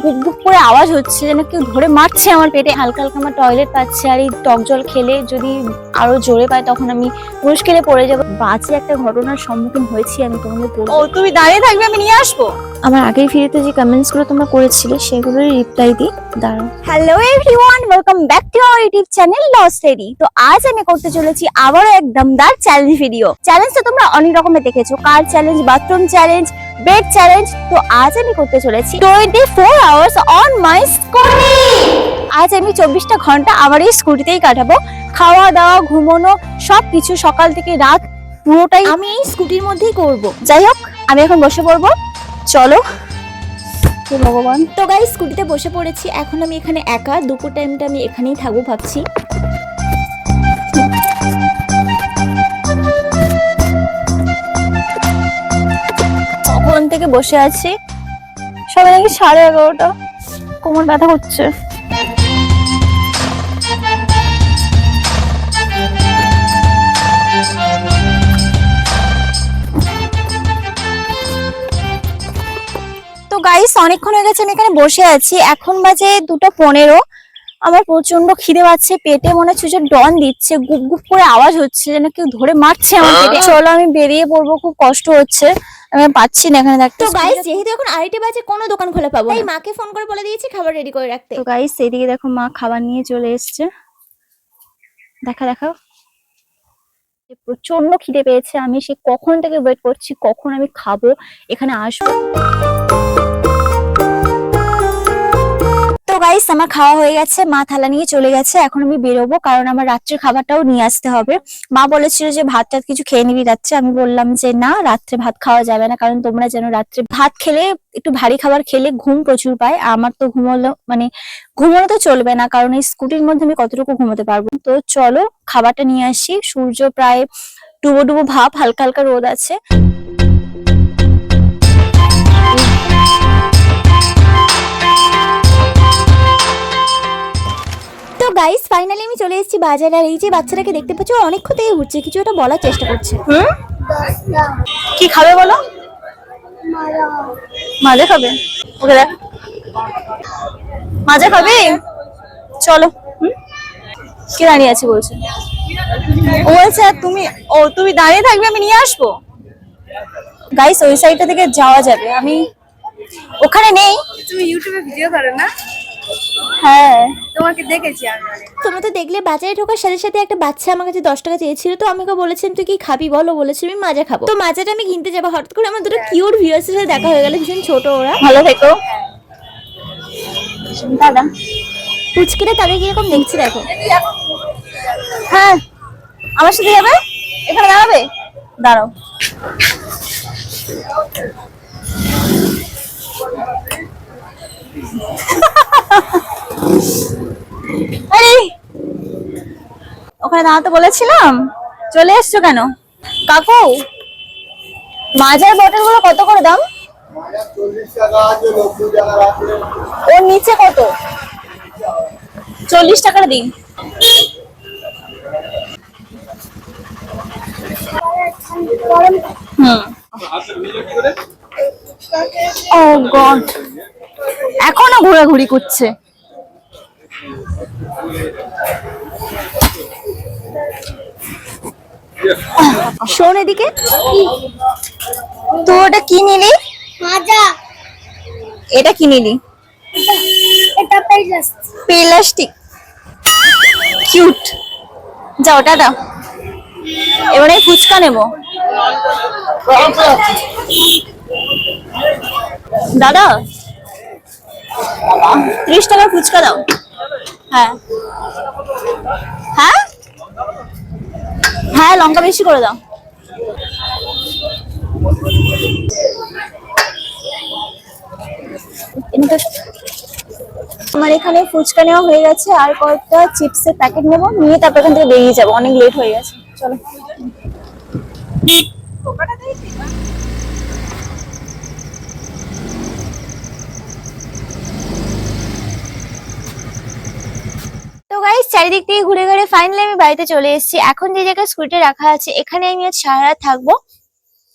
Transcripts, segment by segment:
গুপ গুপ করে আওয়াজ হচ্ছে, যেন কেউ ধরে মারছে আমার পেটে। হালকা হালকা আমার টয়লেট পাচ্ছে, আর এই টক জল খেলে যদি আরো জোরে পায় তখন আমি মুশকিলে পড়ে যাবো। বাজে একটা ঘটনার সম্মুখীন হয়েছি আমি, তোমাদের বলবো। ও তুমি দাঁড়িয়ে থাকবে, আমি নিয়ে আসবো। আমার আগের ভিডিওতে যে কমেন্টস গুলো তোমরা করেছিলে সেগুলোর রিপ্লাই দিই, দাঁড়াও। Hello everyone, welcome back to our YouTube channel lost lady. তো আজ আমি করতে চলেছি আবারও এক দমদার চ্যালেঞ্জ ভিডিও। চ্যালেঞ্জটা তোমরা অনেক রকমের দেখেছো, car challenge, bathroom challenge, bed challenge. তো আজ আমি করতে চলেছি 24 আওয়ার্স অন মাই স্কুটি। আজ আমি 24টা ঘন্টা আমার এই স্কুটিতেই কাটাবো। খাওয়া দাওয়া, ঘুমানো, সবকিছু সকাল থেকে রাত পুরোটাই আমি এই স্কুটির মধ্যেই করব। যাই হোক, আমি এখন বসে পড়বো, চলো। ভগবান। তো গাইস, স্কুটিতে বসে পড়েছি। এখন আমি এখানে একা, দুপুর টাইমটা আমি এখানেই থাকবো ভাবছি। কখন থেকে বসে আছি, সবাই নাকি 11:30। কোমর ব্যথা হচ্ছে। তো গাইস, অনেকক্ষণ হয়ে গেছে আমি এখানে বসে আছি। এখন বাজে 2:15। আমার প্রচন্ড খিদে পাচ্ছে, পেটে মনে হচ্ছে যে ডন দিচ্ছে, গুপ গুপ করে আওয়াজ হচ্ছে, যেন কেউ ধরে মারছে আমার পেটে। চলো আমি বেরিয়ে পড়বো, খুব কষ্ট হচ্ছে, আমি পাচ্ছি না এখানে থাকতে। তো গাইস, যেহেতু এখন 2:30 বাজে, কোনো দোকান খোলা পাবো না, তাই মাকে ফোন করে বলে দিয়েছি খাবার রেডি করে রাখতে। তো গাইস, এইদিকে দেখো মা খাবার নিয়ে চলে এসছে। দেখাও, প্রচন্ড খিদে পেয়েছে। আমি সে কখন থেকে ওয়েট করছি, কখন আমি খাবো, এখানে আসবো। তো গাইস, আমার খাওয়া হয়ে গেছে, মা থালা নিয়ে চলে গেছে। এখন আমি বেরোবো, কারণ আমার রাত্রে খাবারটাও নিয়ে আসতে হবে। মা বলেছিল যে ভাত টাত কিছু খেয়ে নিবি রাত্রে। আমি বললাম যে না, রাত্রে ভাত খাওয়া যাবে না, কারণ তোমরা যেন রাত্রে ভাত খেলে, একটু ভারী খাবার খেলে ঘুম প্রচুর পায়। আমার তো ঘুমানো তো চলবে না, কারণ এই স্কুটির মধ্যে আমি কতটুকু ঘুমোতে পারবো। তো চলো খাবারটা নিয়ে আসি। সূর্য প্রায় ডুবো ডুবো ভাব, হালকা হালকা রোদ আছে। তো গাইস, ফাইনালি আমি চলে এসেছি বাজারে। আর এই যে বাচ্চাটাকে দেখতে পাচ্ছ, অনেকক্ষণ থেকে ঘুরছে, কিছু একটা বলার চেষ্টা করছে। কি খাবে বলো? মাজা খাবে? ওকে দেখ, মাজা খাবে, চলো। কি দাঁড়িয়ে আছে বলছে? ও আচ্ছা, তুমি দাঁড়িয়ে থাকবে, আমি নিয়ে আসবো। গাইস, ওই সাইডটা থেকে যাওয়া যাবে, আমি ওখানে নেই। তুমি ইউটিউবে ভিডিও করো না? হ্যাঁ, তোমাকে দেখেছি আমি। তোমরা তো দেখলে বাজারে ঢোকার সাথে সাথে একটা বাচ্চা আমার কাছে 10 টাকা চেয়েছিল। তো আমি ওকে বলেছিলাম তুই কি খাবি বলো, বলেছি আমি মাজা খাবো। তো মাজাটা আমি কিনতে যাবো, হঠাৎ করে আমার দুটো কিউট ভিউয়ার্স এর সাথে দেখা হয়ে গেল, ভীষণ ছোট ওরা। ভালো থেকো দাদা। পুচকিরা তাদের কিরকম দেখছি দেখো। হ্যাঁ, আমার সাথে যাবে, এখানে দাঁড়াবে, দাঁড়াও। আরে, ওখানে দাঁড়াতে বলেছিলাম, চলে এসছো কেন? কাকু, মাজার বটল গুলো কত করে দাম? ওর নিচে কত? 40 টাকা দিন। ও গড, এখনো ঘোরাঘুরি করছে। শোন এদিকে, তো ওটা কি নিলি? মাজা। এটা কি নিলি? এটা প্লাস্টিক। কিউট, যা ওটা দাও। এবারে ফুচকা নেবো। দাদা 30 টাকা ফুচকা দাও। হ্যাঁ হ্যাঁ হ্যাঁ, লঙ্কা বেশি করে দাও। আমার এখানে ফুচকা নেওয়া হয়ে গেছে, আর কয়েকটা চিপসের প্যাকেট নেবো, নিয়ে তারপর এখান থেকে বেরিয়ে যাবো, অনেক লেট হয়ে গেছে। চলো। তো গাইস, চারিদিক থেকে ঘুরে ঘুরে ফাইনালি আমি বাড়িতে চলে এসেছি। এখন যে জায়গায় স্কুটি রাখা আছে, এখানে আমি আজ সারা রাত থাকবো।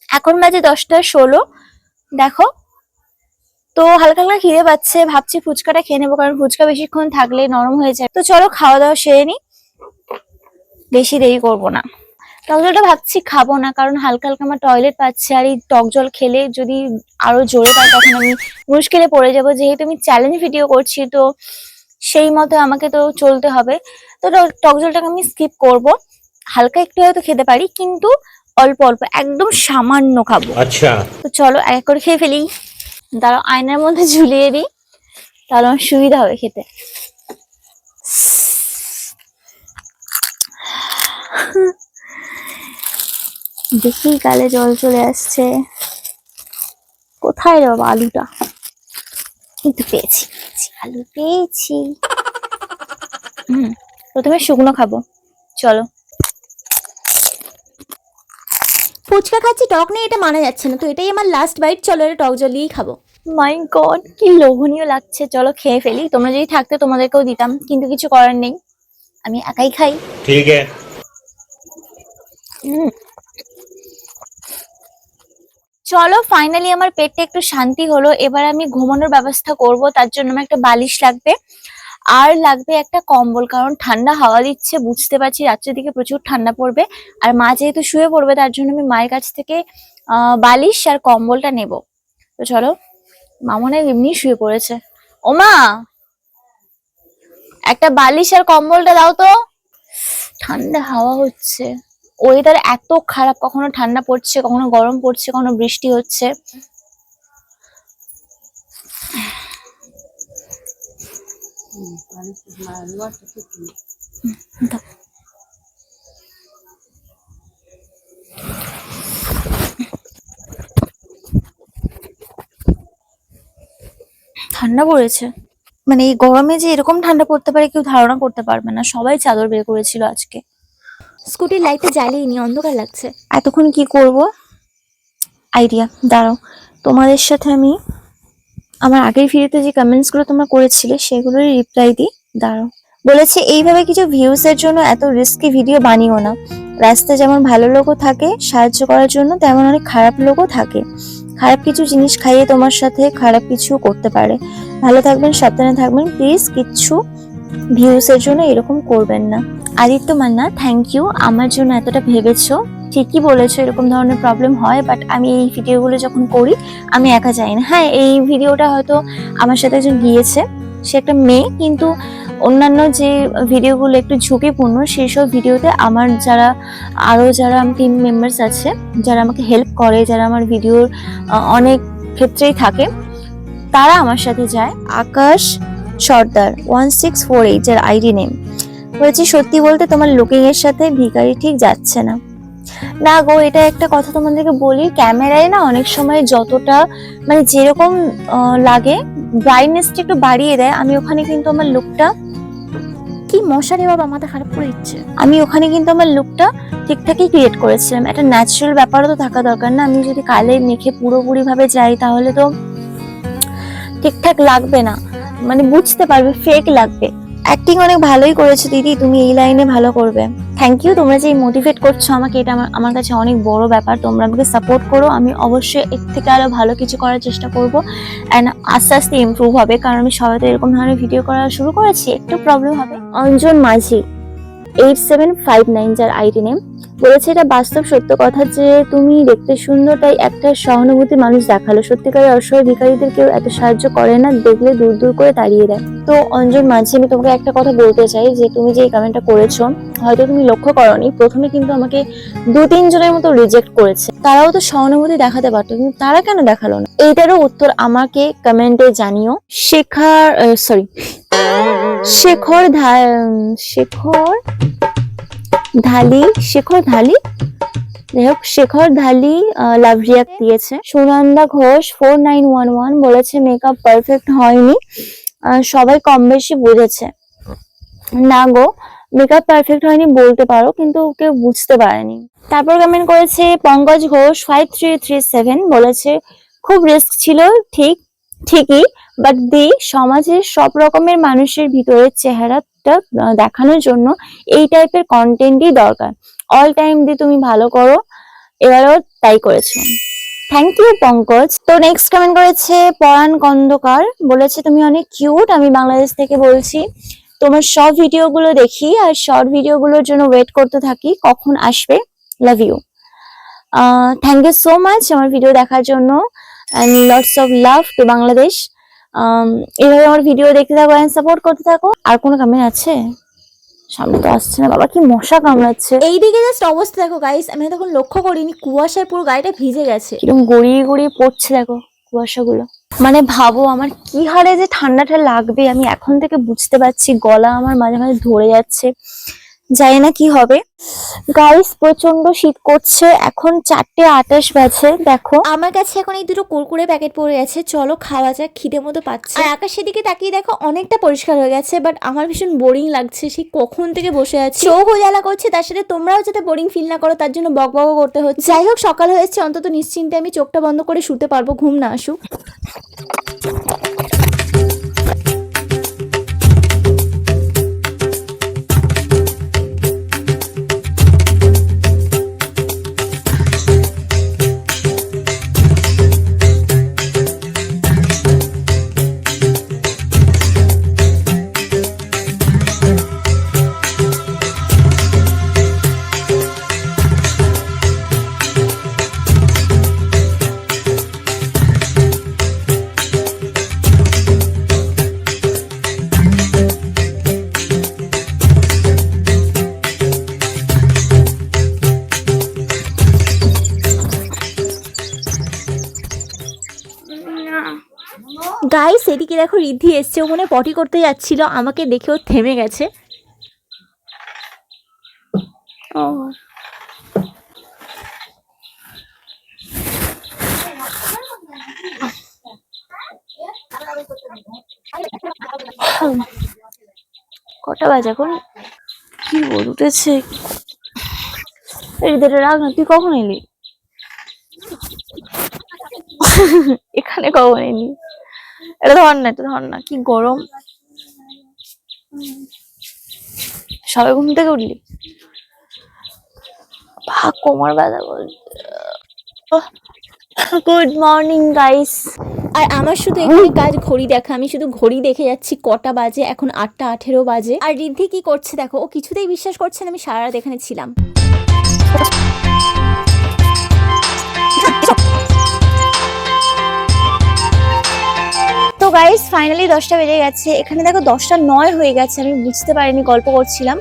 এখন বাজে 10টা 16, দেখো। তো হালকা হালকা খিদে পাচ্ছে, ভাবছি ফুচকাটা খেয়ে নেবো, কারণ ফুচকা বেশিক্ষণ থাকলে নরম হয়ে যায়। তো চলো খাওয়া দাওয়া সেরে নি, বেশি দেরি করবো না। টক জলটা ভাবছি খাবো না, কারণ হালকা হালকা আমার টয়লেট পাচ্ছে, আর এই টক জল খেলে যদি আরো জোরে পাই তখন আমি মুশকিলে পড়ে যাবো। যেহেতু আমি চ্যালেঞ্জ ভিডিও করছি, তো সেই মতো আমাকে তো চলতে হবে। তো টক জলটাকে আমি স্কিপ করব, হালকা একটু হয়তো খেতে পারি, কিন্তু অল্প অল্প, একদম সামান্য খাবো। আচ্ছা, তো চলো এক করে খেয়ে ফেলি। দাঁড়াও আয়নার মধ্যে ঝুলিয়ে দিই, তাহলে আমার সুবিধা হবে খেতে। দেখি গালে জল চলে আসছে। কোথায় রে বাবা আলুটা? কিন্তু পেয়েছি, আলু পেয়েছি। প্রথমে শুকনো খাবো, চলো। ফুচকা খাচ্ছি, টক নেই, এটা মানা যাচ্ছে না। তো এটাই আমার লাস্ট বাইট, চলো এটা টক জল দিয়েই খাবো। মাই গড, কি লোভনীয় লাগছে। চলো খেয়ে ফেলি। তোমরা যদি থাকতে তোমাদেরকেও দিতাম, কিন্তু কিছু করার নেই, আমি একাই খাই। ঠিক আছে। চলো ফাইনালি আমার পেটটা একটু শান্তি হলো। এবার আমি ঘুমানোর ব্যবস্থা করব। তার জন্য আমার একটা বালিশ লাগবে, আর লাগবে একটা কম্বল, কারণ ঠান্ডা হাওয়া দিচ্ছে, বুঝতে পারছি রাত্রের দিকে প্রচুর ঠান্ডা পড়বে। আর মা যেহেতু শুয়ে পড়বে, তার জন্য আমি মায়ের কাছ থেকে বালিশ আর কম্বলটা নেব। তো চলো, মা মনে হয় এমনি শুয়ে পড়েছে। ও মা, একটা বালিশ আর কম্বলটা দাও তো। ঠান্ডা হাওয়া হচ্ছে, ওয়েদার এত খারাপ, কখনো ঠান্ডা পড়ছে, কখনো গরম পড়ছে, কখনো বৃষ্টি হচ্ছে। ঠান্ডা পড়েছে, মানে এই গরমে যে এরকম ঠান্ডা পড়তে পারে কেউ ধারণা করতে পারবে না। সবাই চাদর বের করেছিল আজকে। স্কুটির লাইটটা জ্বালিয়ে নি, অন্ধকার লাগছে। এতক্ষণ কি করব, আইডিয়া। দাঁড়াও, তোমাদের সাথে আমি আমার আগের ভিডিওতে যে কমেন্টস গুলো তোমরা করেছিলে সেগুলোর রিপ্লাই দিই। দাঁড়াও। বলেছে এইভাবে কিছু ভিউস এর জন্য এত রিস্কি ভিডিও বানিও না। রাস্তায় যেমন ভালো লোকও থাকে সাহায্য করার জন্য, তেমন অনেক খারাপ লোকও থাকে। খারাপ কিছু জিনিস খাইয়ে তোমার সাথে খারাপ কিছু করতে পারে। ভালো থাকবেন, সাবধানে থাকবেন, প্লিজ কিচ্ছু ভিউস এর জন্য এরকম করবেন না। আদিত্য মান্না, থ্যাংক ইউ আমার জন্য এতটা ভেবেছো। ঠিকই বলেছো, এরকম ধরনের প্রবলেম হয়, বাট আমি এই ভিডিওগুলো যখন করি আমি একা যাই না। হ্যাঁ, এই ভিডিওটা হয়তো আমার সাথে একজন গিয়েছে, সে একটা মেয়ে, কিন্তু অন্যান্য যে ভিডিওগুলো একটু ঝুঁকিপূর্ণ, সেই সব ভিডিওতে আমার যারা টিম মেম্বার্স আছে, যারা আমাকে হেল্প করে, যারা আমার ভিডিওর অনেক ক্ষেত্রেই থাকে, তারা আমার সাথে যায়। আকাশ সর্দার 1648 যার আইডি নেম বলেছে, সত্যি বলতে তোমার লুকিং এর সাথে ভিখারি ঠিক যাচ্ছে না। না গো, এটা একটা কথা তোমাদেরকে বলি, ক্যামেরায় না অনেক সময় যতটা মানে যেরকম লাগে ব্রাইটনেসটা একটু বাড়িয়ে দেয়। আমি ওখানে কিন্তু আমার লুকটা, কি মশারে বাবা, মাথা খারাপ করে দিচ্ছে। আমি ওখানে কিন্তু আমার লুকটা ঠিকঠাকই ক্রিয়েট করেছিলাম। একটা ন্যাচারাল ব্যাপারও তো থাকা দরকার না। আমি যদি কালে মেখে পুরোপুরি ভাবে যাই তাহলে তো ঠিকঠাক লাগবে না, মানে বুঝতে পারবে ফেক লাগবে। অ্যাক্টিং অনেক ভালোই করেছো দিদি, তুমি এই লাইনে ভালো করবে। থ্যাংক ইউ, তোমরা যে মোটিভেট করছো আমাকে, এটা আমার কাছে অনেক বড় ব্যাপার। তোমরা আমাকে সাপোর্ট করো, আমি অবশ্যই এর থেকে আরো ভালো কিছু করার চেষ্টা করব, অ্যান্ড আস্তে আস্তে ইমপ্রুভ হবে। কারণ আমি সবাই তো এরকম ধরনের ভিডিও করা শুরু করেছি, একটু প্রবলেম হবে। অঞ্জন মাঝি 8759 যার আইডি নেম বলেছে, এটা বাস্তব সত্য কথা যে তুমি দেখতে সুন্দর, তাই একটা সহানুভূতি মানুষ দেখালো। সত্যিকারের অসহায় ভিখারিদের কেউ এত সাহায্য করে না, দেখলে দূর দূর করে তাড়িয়ে দেয়। তো অঞ্জন মাঝি, আমি তোমাকে একটা কথা বলতে চাই, যে তুমি যে এই কমেন্টটা করেছো, হয়তো তুমি লক্ষ্য করোনি, প্রথমে কিন্তু আমাকে 2-3 জনের মতো রিজেক্ট করেছে। তারাও তো সহানুভূতি দেখাতে পারতো, কিন্তু তারা কেন দেখালো না? এইটারও উত্তর আমাকে কমেন্টে জানিও। শেখর ধালি লাভ রিয়াক্ট দিয়েছে। সুনন্দা ঘোষ 4911 বলেছে, মেকআপ পারফেক্ট হয়নি, সবাই কম বেশি বুঝেছে। না গো, মেকআপ পারফেক্ট হয়নি বলতে পারো, কিন্তু কেউ বুঝতে পারেনি। তারপর কমেন্ট করেছে পঙ্কজ ঘোষ 5337 বলেছে, খুব রিস্ক ছিল ঠিকই, বাট সমাজের সব রকমের মানুষের ভিতরের চেহারাটা দেখানোর জন্য এই টাইপের কন্টেন্টই দরকার। অল টাইম তুমি ভালো করো, এবারও তাই করেছো। Thank you Pankaj. তো নেক্সট কমেন্ট করেছে পরাণ খন্দকার, বলেছে তুমি অনেক কিউট, আমি বাংলাদেশ থেকে বলছি, তোমার সব ভিডিওগুলো দেখি আর শর্ট ভিডিওগুলোর জন্য ওয়েট করতে থাকি, কখন আসবে, love you. Thank you so much আমার ভিডিও দেখার জন্য and lots of love to Bangladesh. এইভাবে আমার ভিডিও দেখতে থাকো এন্ড সাপোর্ট করতে থাকো। আর কোনো কমেন্ট আছে? সামনে তো আসছে না, বাবা কি মশা কামড়াচ্ছে। এইদিকে জাস্ট অবস্থা দেখো গাইস, আমি তখন লক্ষ্য করিনি কুয়াশায় পুরো গাড়িটা ভিজে গেছে। কিরকম গড়িয়ে গড়িয়ে পড়ছে দেখো কুয়াশাগুলো। মানে ভাবো আমার কি হারে যে ঠান্ডাটা লাগবে, আমি এখন থেকে বুঝতে পারছি, গলা আমার মাঝে মাঝে ধরে যাচ্ছে, জানি না কি হবে। গাইস প্রচন্ড শীত করছে, এখন 4:28 বাজে। দেখো আমার কাছে এখন এই দুটো কুরকুরে প্যাকেট পড়ে আছে, চলো খাওয়া যাক, খিদে মতো পাচ্ছে। আর আকাশের দিকে তাকিয়ে দেখো অনেকটা পরিষ্কার হয়ে গেছে, বাট আমার ভীষণ বোরিং লাগছে, সেই কখন থেকে বসে আছি, চোখ জ্বালা করছে, তার সাথে তোমরাও যাতে বোরিং ফিল না করো তার জন্য বক বক করতে হচ্ছে। যাই হোক সকাল হয়েছে, অন্তত নিশ্চিন্তে আমি চোখটা বন্ধ করে শুতে পারবো, ঘুম না আসুক। গাইস এদিকে দেখো রিদ্ধি এসছে, ও মনে পটি করতে যাচ্ছিল, আমাকে দেখে ও থেমে গেছে। কটা বাজে এখন? কি রোদ উঠেছে। রিদেটা রাখ না, তুই কখন এলি? এখানে কখন এলি? এটা ধর না, এটা ধর না, কি গরম। সবাই ঘুম থেকে উঠলি? ভাগ কোমর ব্যথা বলছে। Good morning guys. আর আমার শুধু এখানে কাজ ঘড়ি দেখা, আমি শুধু ঘড়ি দেখে যাচ্ছি কটা বাজে, এখন 8:18 বাজে। আর রিদ্ধি কি করছে দেখো, ও কিছুতেই বিশ্বাস করছে না আমি সারা রাত এখানে ছিলাম। তো গাইস ফাইনালি 10টা বেজে গেছে, এখানে দেখো 10:09 হয়ে গেছে, আমি বুঝতে পারিনি, গল্প করছিলাম,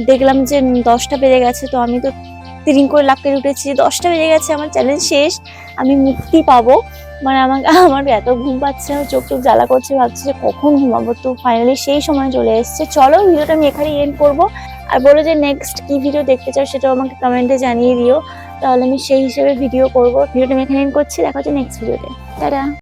দেখলাম যে 10টা বেজে গেছে, তো আমি তো তিরিং করে লাফ করে উঠেছি, 10টা বেজে গেছে, আমার চ্যালেঞ্জ শেষ, আমি মুক্তি পাবো। মানে আমার এত ঘুম পাচ্ছে, আমার চোখ টোক জ্বালা করছে, ভাবছি যে কখন ঘুমাবো। তো ফাইনালি সেই সময় চলে এসছে। চলো ভিডিওটা আমি এখানেই এন্ড করবো, আর বলো যে নেক্সট কি ভিডিও দেখতে চাও সেটাও আমাকে কমেন্টে জানিয়ে দিও, তাহলে আমি সেই হিসেবে ভিডিও করবো। ভিডিওটা আমি এখানে এন্ড করছি, দেখা হচ্ছে নেক্সট ভিডিওতে, টাটা।